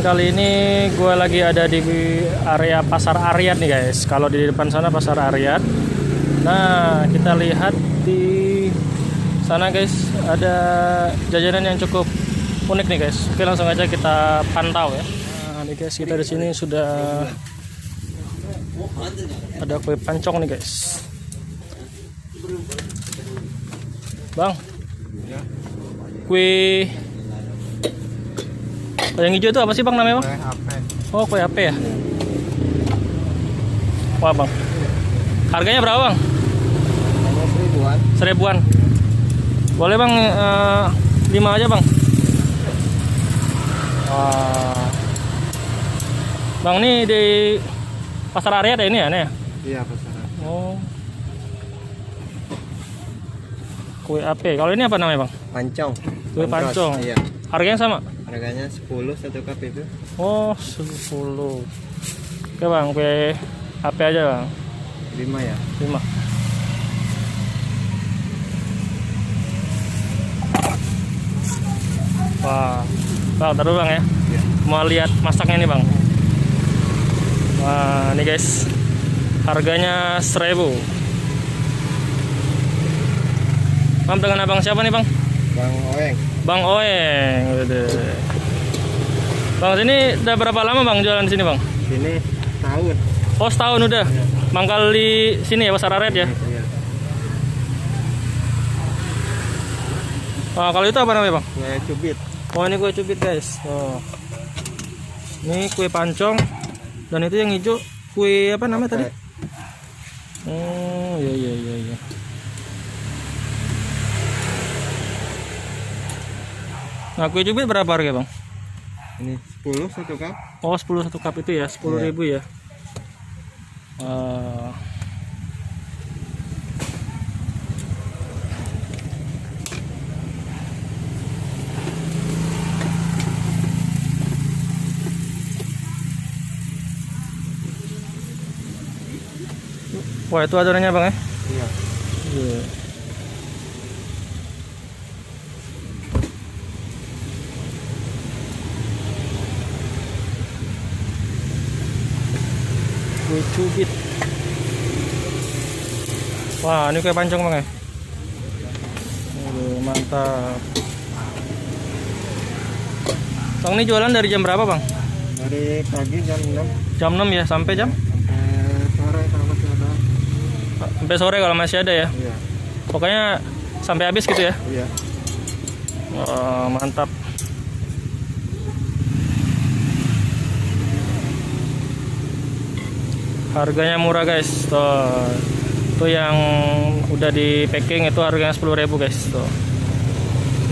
kali ini gue lagi ada di area Pasar Aryat nih guys. Kalau di depan sana Pasar Aryat. Nah, kita lihat di sana guys, ada jajanan yang cukup unik nih guys. Oke, langsung aja kita pantau ya. Nah, nih guys, kita di sini sudah ada kue pancong nih guys. Bang, kue yang hijau itu apa sih bang namanya bang? Kue ape. Oh, kue ape ya. Wah bang, harganya berapa bang? Seribuan. Seribuan. Boleh bang, 5 aja bang. Wah. Bang, ini di Pasar Aryat ya ini ya? Iya, pasaran. Oh. Kue ape. Kalau ini apa namanya bang? Pancong. Kue pancong. Iya. Harganya sama? Harganya 10 satu cup itu. Oh, 10. Oke bang, kue ape aja bang. 5 ya. 5. Wah, bang, taruh bang ya. Iya. Mau lihat masaknya nih bang. Wah, ini guys, harganya 1000. Bang, dengan abang siapa nih bang? Bang Oeng. Bang Oeng. Waduh. Bang, sini udah berapa lama bang jualan di sini bang? Sini tahun. Oh, setahun udah. Mangkal di sini ya, Pasar Aryat ya. Iya. Wah, kalau itu apa namanya bang? Kue cubit. Oh, ini kue cubit guys. Oh. Ini kue pancong. Dan itu yang hijau kue apa namanya tadi? Oh, iya. Nah, kue cubit berapa harga bang? Ini 10 satu cup. Oh, 10 satu cup itu ya, 10.000 ya. Wah, itu adonannya bang ya? Iya. Iya. Kue cubit. Wah, ini kue pancong bang ya? Aduh, mantap. Bang, ini jualan dari jam berapa bang? Dari pagi jam 6 Jam 6 ya, sampai jam? sampai sore kalau masih ada. Sampai sore kalau masih ada ya? Iya. Pokoknya sampai habis gitu ya? Iya. Wah, mantap. Harganya murah guys. Tuh yang udah di packing itu harganya 10.000 guys. Tuh.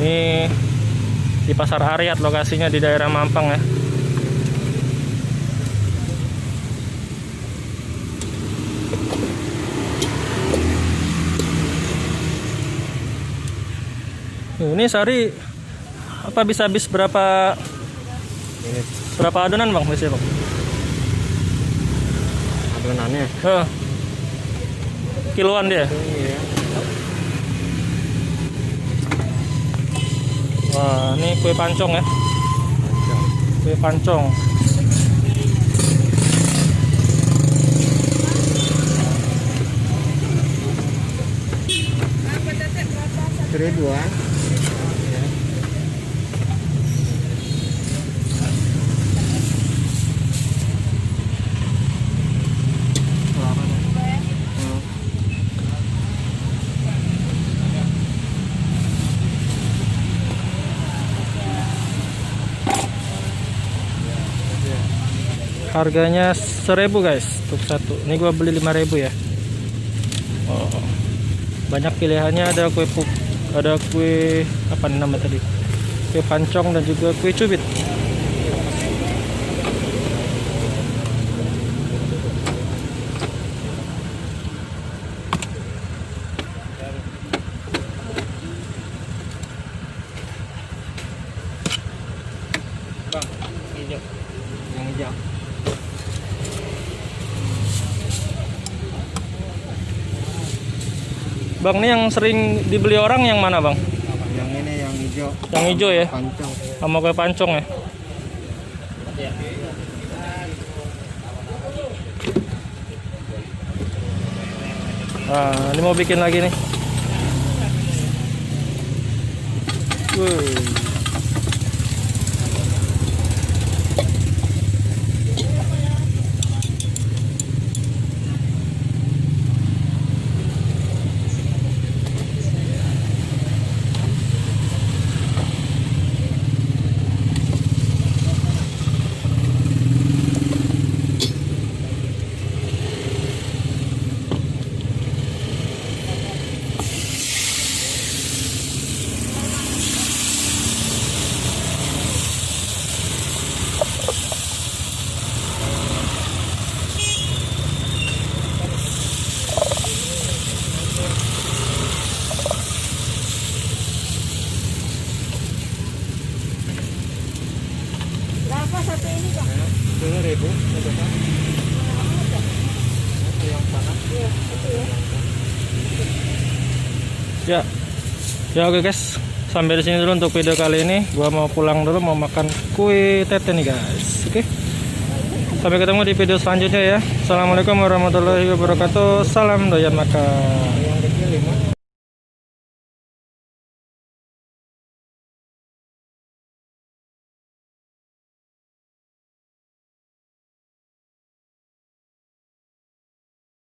Ini di Pasar Aryat, lokasinya di daerah Mampang ya. Ini sehari apa bisa habis berapa Ini adonan bang biasanya bang? adonannya. Kiloan dia. Iya. Wah, ini kue pancong ya. Pancong. Kue pancong. Seribuan. Ya. Harganya 1.000 guys untuk satu. Ini gua beli 5.000 ya. Oh, banyak pilihannya, ada kue ada kue apa nih nama tadi? Kue pancong dan juga kue cubit. Bang, hijau. Yang hijau. Bang, ini yang sering dibeli orang yang mana bang? Yang ini yang hijau. Yang hijau ya? Pancong. Sama kue pancong ya? Nah, ini mau bikin lagi nih. Berapa satu ini, Bang? 10.000. Yang sana. Iya, itu Ya, ya. ya oke guys, sampai di sini dulu untuk video kali ini. Gua mau pulang dulu, mau makan kue tete nih guys. Oke, sampai ketemu di video selanjutnya ya. Assalamualaikum warahmatullahi wabarakatuh. Salam doyan makan. Yang kecil 5.